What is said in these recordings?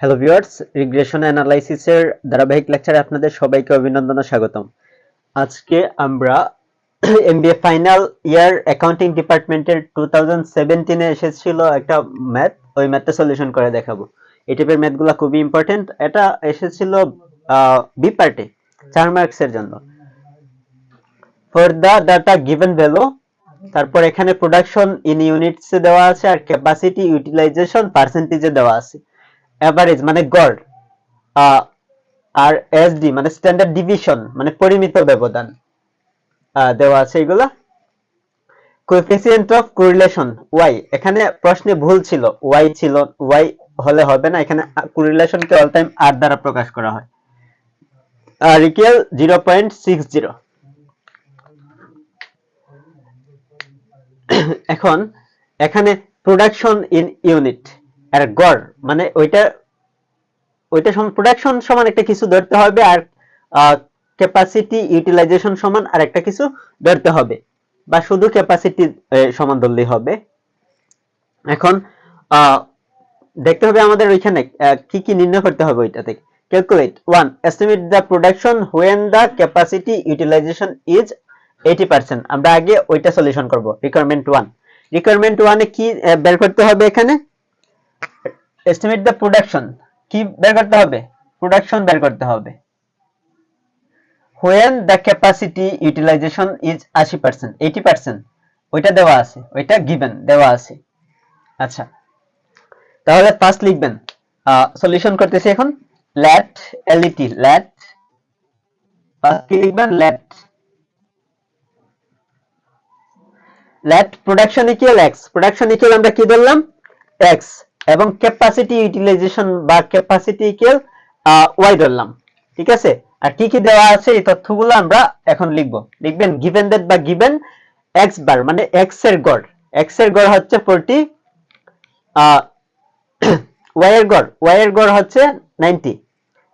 Hello viewers, regression অ্যানালাইসিসের ধারাবাহিক লেকচারে আপনাদের সবাইকে অভিনন্দন ও স্বাগতম। আজকে আমরা এমবিএ ফাইনাল ইয়ার অ্যাকাউন্টিং ডিপার্টমেন্টের 2017 এসেছিল একটা ম্যাথ, ওই ম্যাথটা সলিউশন করে দেখাবো। এই টাইপের ম্যাথগুলো খুবই ইম্পর্টেন্ট। এটা এসেছিল বি পার্টে 4 মার্কসের জন্য। For the data given value, তারপর এখানে প্রোডাকশন ইন ইউনিটসে দেওয়া আছে আর ক্যাপাসিটি ইউটিলাইজেশন পার্সেন্টেজে দেওয়া আছে। এভারেজ মানে গড়, আর এসডি মানে স্ট্যান্ডার্ড ডিভিশন মানে পরিমিত ব্যবধান দেওয়া আছে এগুলা। কোএফিসিয়েন্ট অফ কোরিলেশন ওয়াই, এখানে প্রশ্নে ভুল ছিল, ওয়াই ছিল, ওয়াই হলে হবে না, এখানে কোরিলেশনকে অল টাইম আর দ্বারা প্রকাশ করা হয়। আর ইকুয়াল 0.60। এখন এখানে প্রোডাকশন ইন ইউনিট আর গড় মানে ওইটা সমান, প্রোডাকশন সমান একটা কিছু ধরতে হবে আর ক্যাপাসিটি ইউটিলাইজেশন সমান আর একটা কিছু ধরতে হবে, বা শুধু ক্যাপাসিটি সমান ধরলেই হবে। এখন দেখতে হবে আমাদের ওইখানে কি কি নির্ণয় করতে হবে ওইটা থেকে। Calculate 1 estimate the production when the capacity utilisation is 80%। আমরা আগে ওইটা সলিউশন করব। রিকোয়ারমেন্ট 1, রিকোয়ারমেন্ট 1 এ কি বের করতে হবে? এখানে এস্টিমেট দ্য প্রোডাকশন কি বের করতে হবে? প্রোডাকশন বের করতে হবে when the capacity utilization is 80%, 80% ওইটা দেওয়া আছে, ওইটা গিভেন দেওয়া আছে। আচ্ছা, তাহলে ফার্স্ট লিখবেন, সলিউশন করতেছি এখন। লেট লেট লেট ফার্স্ট কি লিখবেন? Let production equal x, production equal আমরা কি ধরলাম? x, এবং ক্যাপাসিটি ইউটিলাইজেশন বা ক্যাপাসিটি ইকুয়াল y ধরলাম। ঠিক আছে? আর কি কি দেওয়া আছে এই তথ্যগুলো আমরা এখন লিখবেন গিভেন দ্যাট বা গিভেন x বার মানে x এর গড়, x এর গড় হচ্ছে 40, y এর গড় হচ্ছে 90,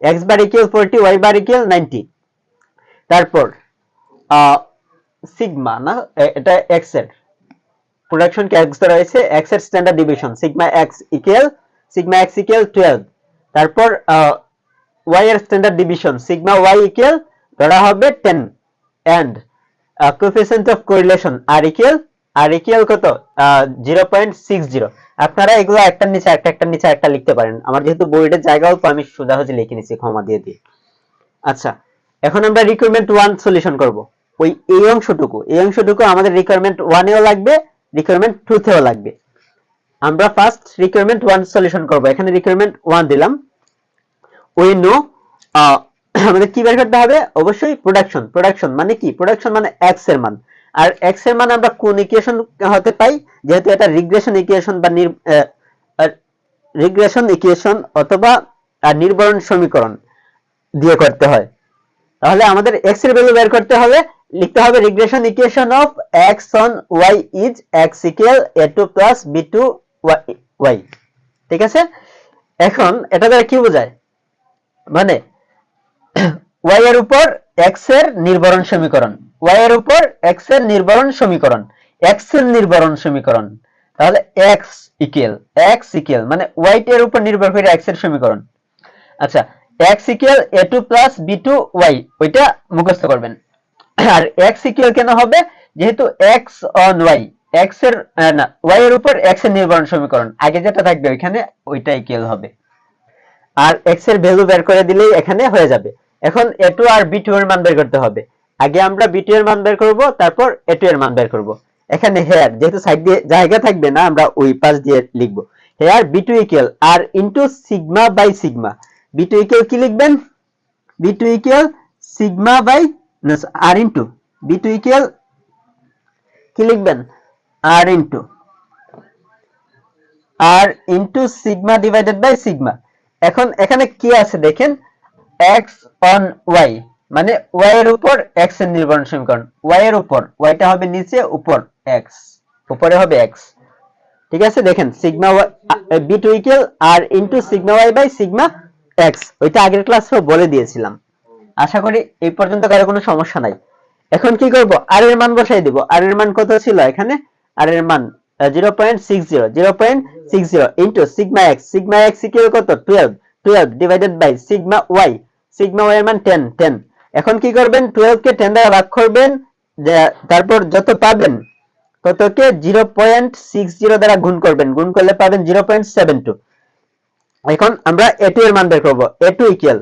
x বার ইকুয়াল 40, y বার ইকুয়াল 90। তারপর সিগমা না, এটা x এর প্রোডাকশন কে x ধরা হয়েছে, x এর standard division sigma x equal 12। তারপর y এর standard division sigma y equal ধরা হবে 10 and coefficient of correlation r equal কত? 0.60। আপনারা এগুলো একটার নিচে একটা লিখতে পারেন। আমার যেহেতু বোর্ডের জায়গা অল্প, আমি সোজাসুজি লিখে নিছি, ক্ষমা দিয়ে দিই। আচ্ছা, এখন আমরা রিকোয়ারমেন্ট 1 সলিউশন করব। এই অংশটুকু আমাদের রিকোয়ারমেন্ট 1 এও লাগবে, রিকোয়ারমেন্ট 2 তেও লাগবে। আমরা ফার্স্ট রিকোয়ারমেন্ট 1 সলিউশন করব। এখানে রিকোয়ারমেন্ট 1 দিলাম। উই নো আমাদের কি বের করতে হবে? অবশ্যই প্রোডাকশন মানে কি? প্রোডাকশন মানে x এর মান। আর x এর মান আমরা কোন ইকুয়েশন হতে পাই? যেহেতু এটা রিগ্রেশন ইকুয়েশন বা রিগ্রেশন ইকুয়েশন অথবা নির্ভরণ সমীকরণ দিয়ে করতে হয়। তাহলে আমাদের x এর ভ্যালু বের করতে হবে, লিখতে হবে regression equation of x on y is x equal a2 plus b2 y। ঠিক আছে? এখন এটা দ্বারা কি বোঝায়? মানে y এর উপর x এর নির্ভরণ সমীকরণ, y এর উপর x এর নির্ভরণ সমীকরণ, তাহলে x ইকুয়াল মানে y এর উপর নির্ভর করে x এর সমীকরণ। আচ্ছা, x equal a2 plus b2 y, ওইটা মুখস্থ করবেন। আর x ইকুয়াল কেন হবে? যেহেতু x অন y, x এর না, y এর উপর x এর নির্ভরণ সমীকরণ, আগে যেটা থাকবে ওইখানে ওইটা ইকুয়াল হবে। আর x এর ভ্যালু বের করে দিলেই এখানে হয়ে যাবে। এখন a2 আর b2 এর মান বের করতে হবে। আগে আমরা b2 এর মান বের করব, তারপর a2 এর মান বের করব। এখানে হেয়ার যেহেতু সাইড দিয়ে জায়গা থাকবে না, আমরা ওই পাশ দিয়ে লিখব। Here b2 equal r into sigma by sigma. b2 equal কি লিখবেন? b2 equal sigma by r into b2 equal কি লিখবেন? r into sigma divided by sigma. এখন এখানে কি আছে দেখেন, x অন y মানে y এর উপর x এর নির্ভরণ সমীকরণ, y এর উপর, yটা হবে নিচে, উপর x, উপরে হবে x। ঠিক আছে? দেখেন sigma b2 equal r into sigma y by sigma x, ওইটা আগের ক্লাসেও বলে দিয়েছিলাম। আশা করি এই পর্যন্ত কারো কোনো সমস্যা নাই। এখন কি করব? r এর মান বসাই দেব। r এর মান কত ছিল? এখানে r এর মান 0.60 ইনটু সিগমা x ইকুয়াল কত? 12, 12 ডিভাইডেড বাই সিগমা ওয়াই এর মান 10 10। এখন কি করবেন, 12 কে 10 দ্বারা ভাগ করবেন, তারপর যত পাবেন ততকে 0.60 দ্বারা গুণ করবেন, গুণ করলে পাবেন 0.72। এখন আমরা a2 এর মান বের করব। a2 ইকুয়াল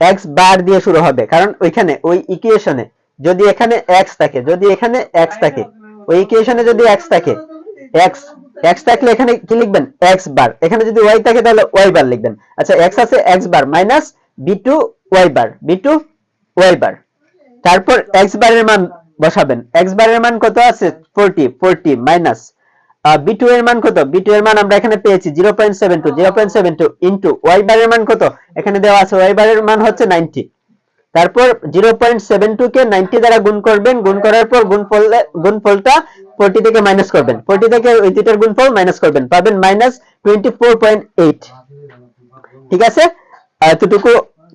x বার দিয়ে শুরু হবে, কারণ ওইখানে ওই ইকুয়েশনে যদি এখানে x থাকে, ওই ইকুয়েশনে যদি x থাকে, x থাকলে এখানে কি লিখবেন, x বার। এখানে যদি y থাকে তাহলে y বার লিখবেন। আচ্ছা, x আছে x bar minus b2 y বার, তারপর x বারের মান বসাবেন। x বারের মান কত আছে, 40 মাইনাস b2 এর মান কত, b2 এর মান আমরা এখানে পেয়েছি 0.72 ইনটু y বারের মান কত এখানে দেওয়া আছে, y বারের মান হচ্ছে 90। তারপর 0.72 কে 90 দ্বারা গুণ করবেন, গুণ করার পর গুণফলটা 40 থেকে মাইনাস করবেন, 40 থেকে ওই দুইটার গুণফল মাইনাস করবেন, পাবেন -24.8। ঠিক আছে, এতটুকু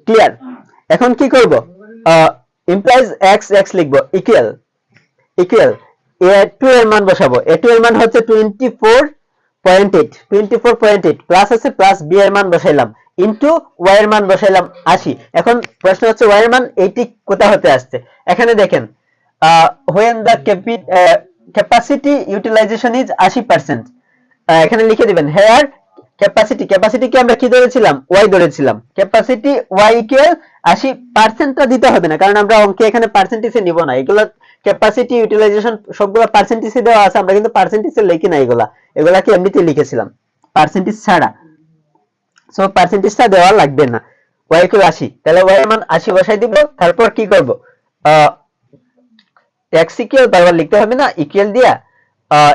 ক্লিয়ার। এখন কি করব, ইমপ্লাইজ x লিখব ইকুয়াল a2 এর মান বসাবো। a2 এর মান হচ্ছে 24.8 প্লাস আছে, প্লাস b এর মান বসাইলাম, ইনটু y এর মান বসাইলাম 80। এখন প্রশ্ন হচ্ছে y এর মান 80 কোথা হতে আসছে। এখানে দেখেন, when the capacity utilization is 80%, এখানে লিখে দিবেন here ক্যাপাসিটি কে আমরা কি ধরেছিলাম, y ধরেছিলাম। ক্যাপাসিটি y ইকুয়াল 80% টা দিতে হবে না, কারণ আমরা অঙ্কে এখানে পার্সেন্টেজে নিব না। এগুলো ক্যাপাসিটি ইউটিলাইজেশন সবগুলো পার্সেন্টেজে দেওয়া আছে, আমরা কিন্তু পার্সেন্টেজে লিখি না, এগুলাকে এমনিতে লিখেছিলাম পার্সেন্টেজ ছাড়া। সো পার্সেন্টেজটা দেওয়া লাগবে না। y ইকুয়াল 80, তাহলে y এর মান 80 বসাই দিব। তারপর কি করব, x ইকুয়াল বারবার লিখতে হবে না, ইকুয়াল দিয়া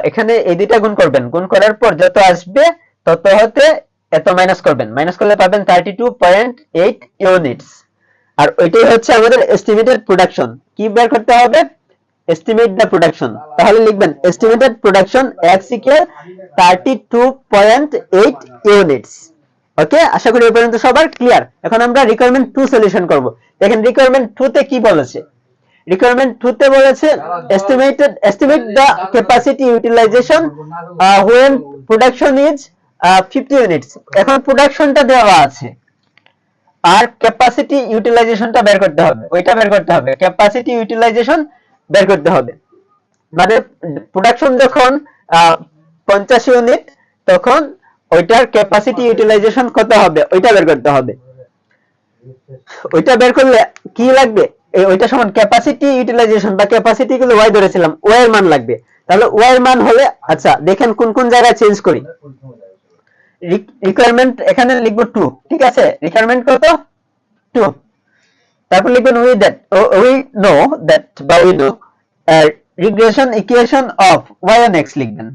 এখানে এই দুইটা গুণ করবেন, গুণ করার পর যত আসবে তত হতে এত মাইনাস করবেন, মাইনাস করলে পাবেন 32.8 ইউনিটস। আর ওইটাই হচ্ছে আমাদের এস্টিমেটেড প্রোডাকশন। কি বের করতে হবে, এস্টিমেট দা প্রোডাকশন। তাহলে লিখবেন estimated production x equal 32.8 units. Okay, আশা করি এই পর্যন্ত সবার ক্লিয়ার। এখন আমরা রিকোয়ারমেন্ট 2 সলিউশন করব। দেখেন রিকোয়ারমেন্ট 2 তে কি বলেছে, রিকোয়ারমেন্ট 2 তে বলেছে estimate the capacity utilization when production is 50 units. এখন প্রোডাকশনটা দেওয়া আছে আর ক্যাপাসিটি ইউটিলাইজেশনটা বের করতে হবে, ক্যাপাসিটি ইউটিলাইজেশন বের করতে হবে। মানে প্রোডাকশন যখন 50 ইউনিট, তখন ওইটার ক্যাপাসিটি ইউটিলাইজেশন কত হবে ওইটা বের করতে হবে। ওইটা বের করলে কি লাগবে, ওইটা সমান ক্যাপাসিটি ইউটিলাইজেশন বা ক্যাপাসিটি গুলো y ধরেছিলাম, y এর মান লাগবে। তাহলে y এর মান হলে, আচ্ছা দেখেন কোন কোন জায়গায় চেঞ্জ করি। রিকোয়ারমেন্ট এখানে লিখব 2, ঠিক আছে, রিকোয়ারমেন্ট কত 2। তারপর লিখবেন we know that regression equation of y on x লিখবেন,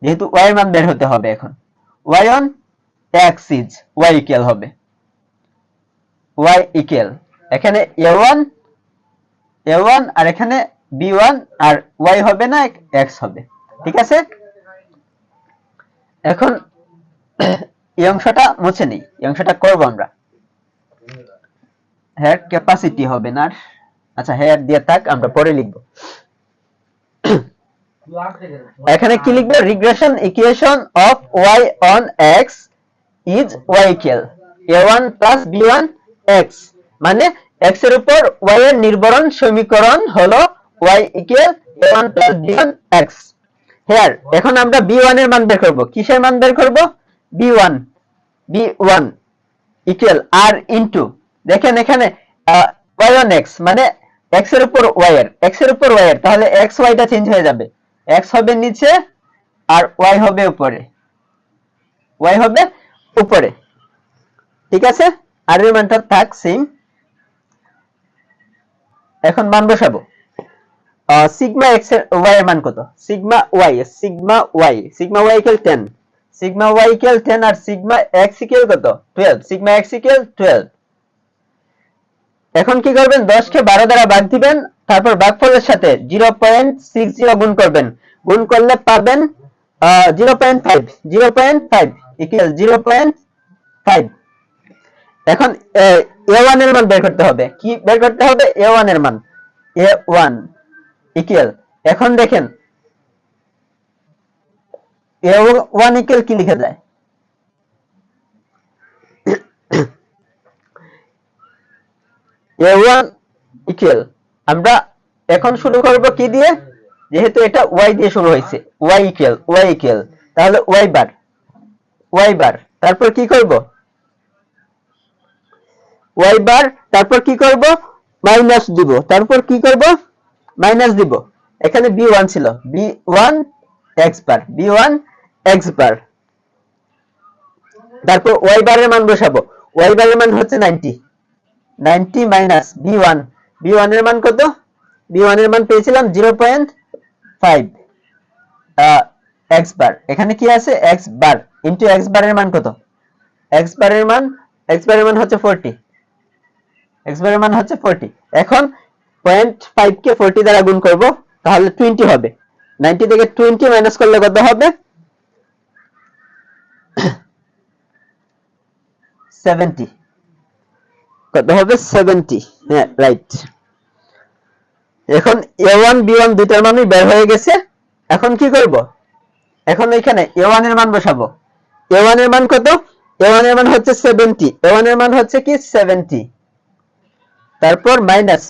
যেহেতু y এর মান বের হতে হবে। এখন y on x is y equal হবে y ইকুয়াল এখানে a1 আর এখানে b1 আর y হবে না, x হবে। ঠিক আছে, এখন এই অংশটা মুছে নেই, এই অংশটা করব আমরা। হেয়ার ক্যাপাসিটি হবে না, আচ্ছা হেয়ার দিয়ে থাক, আমরা পরে লিখব। এখানে কি লিখবে, regression equation of y on x is y equal a1 plus b1 x, মানে x এর উপর y এর নির্ভরণ সমীকরণ হলো y equal a1 plus b1 x। Here এখন আমরা b1 এর মান বের করব। কিসের মান বের করব, b1 ইকুয়াল r ইনটু, দেখেন এখানে y on x মানে x এর উপর y এর, তাহলে x y টা চেঞ্জ হয়ে যাবে, x হবে নিচে আর y হবে উপরে। ঠিক আছে, আর এর মানটা থাক সেম। এখন মান বসাবো, সিগমা x এর y এর মান কত, sigma y equal 10, sigma y equal 10 আর সিগমা x ইকুয়াল কত 12, সিগমা x ইকুয়াল 12। এখন কি করবেন, 10 কে 12 দ্বারা ভাগ দিবেন, তারপর ভাগফলের সাথে 0.60 গুণ করবেন, গুণ করলে পাবেন 0.5 ইকুয়াল 0.5। এখন a1 এর মান বের করতে হবে। কি বের করতে হবে, a1 এর মান, a1 ইকুয়াল, এখন দেখেন a1 ইকুয়াল কি লেখা যায়, a1 ইকুয়াল, আমরা এখন শুরু করব কি দিয়ে, যেহেতু এটা y দিয়ে শুরু হয়েছে, y ইকুয়াল, তাহলে y বার, তারপর কি করব, y বার, তারপর কি করব, মাইনাস দিব, তারপর কি করব, মাইনাস দিব, এখানে b1 ছিল, b1 x বার, তারপর y বারের মান বসাবো, y বারের মান হচ্ছে 90 মাইনাস b1 এর মান কত, b1 এর মান পেয়েছিলাম 0.5 x বার, এখানে কি আছে x বার ইনটু x বারের মান কত, x বারের মান হচ্ছে 40, x বারের মান হচ্ছে 40, এখন 0.5 কে 40 দ্বারা গুণ করব, তাহলে 20 হবে, 90 থেকে 20 মাইনাস করলে কত হবে, 70, কত হবে 70, হ্যাঁ রাইট। এখন a1 b1 দুইটার মানই বের হয়ে গেছে, এখন কি করব, এখন এখানে a1 এর মান বসাবো, a1 এর মান কত, a1 এর মান হচ্ছে 70, a1 এর মান হচ্ছে কি 70, তারপর মাইনাস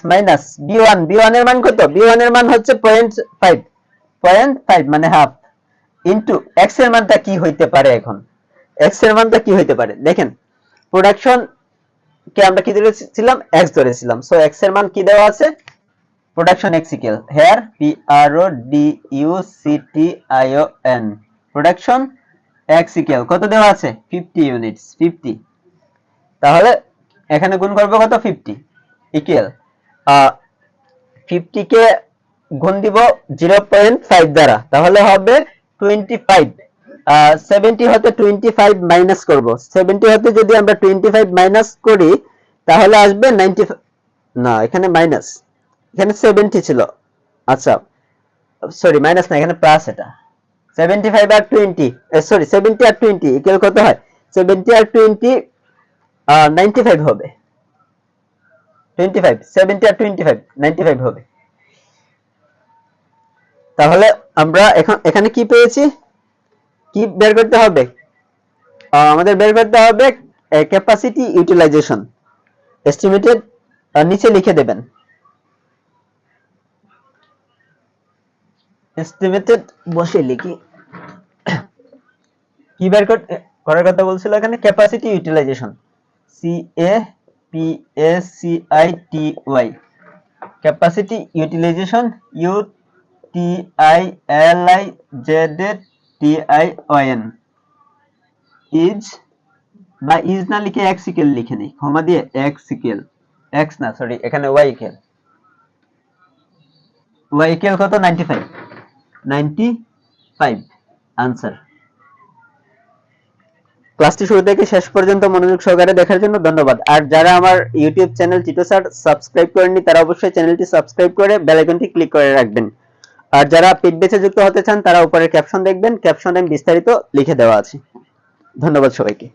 b1 এর মান কত, b1 এর মান হচ্ছে 0.5 মানে হাফ, ইনটু x এর মানটা কি হইতে পারে, এখন x এর মানটা কি হইতে পারে, দেখেন প্রোডাকশন কে আমরা কি ধরেছিলাম, x ধরেছিলাম, সো x এর মান কি দেওয়া আছে, production x equal here PRODUCTION, production x equal কত দেওয়া আছে, 50 ইউনিটস, 50, তাহলে এখানে গুণ করব কত, 50 ইকুয়াল 50 কে গুণ দিব 0.5 দ্বারা, তাহলে হবে 25, 70 হতে 25 মাইনাস করব, 70 হতে যদি আমরা 25 মাইনাস করি তাহলে আসবে 90, না এখানে মাইনাস, এখানে 70 ছিল, আচ্ছা সরি মাইনাস না, এখানে প্লাস, এটা 75 আর 20 সরি 70 আর 20 ইকুয়াল কত হয়, 70 আর 20 95 হবে, 25 70 আর 25 95 হবে, তাহলে আমরা এখানে কি পেয়েছি, কি বের করতে হবে, আমাদের বের করতে হবে ক্যাপাসিটি ইউটিলাইজেশন, এস্টিমেটেড নিচে লিখে দেবেন, এস্টিমেটেড বসে লিখি, কি বের করার কথা বলছিল এখানে, capacity utilization, CAPACITY, capacity utilization, UTILIZEDTION, is বা ইজ না লিখে x ইকুয়াল লিখে নেই, ক্ষমা দিয়ে x ইকুয়াল, x না সরি এখানে y ইকুয়াল, কত 95 आंसर। ক্লাসটি শুরু থেকে শেষ পর্যন্ত মনোযোগ সহকারে দেখার জন্য ধন্যবাদ। আর যারা আমার YouTube channel Tito sir subscribe করেননি তারা অবশ্যই চ্যানেলটি সাবস্ক্রাইব করে বেল আইকনটি ক্লিক করে রাখবেন। আর যারা পেড ব্যাচে যুক্ত হতে চান তারা উপরের ক্যাপশন দেখবেন, ক্যাপশনে বিস্তারিত লিখে দেওয়া আছে। ধন্যবাদ সবাইকে।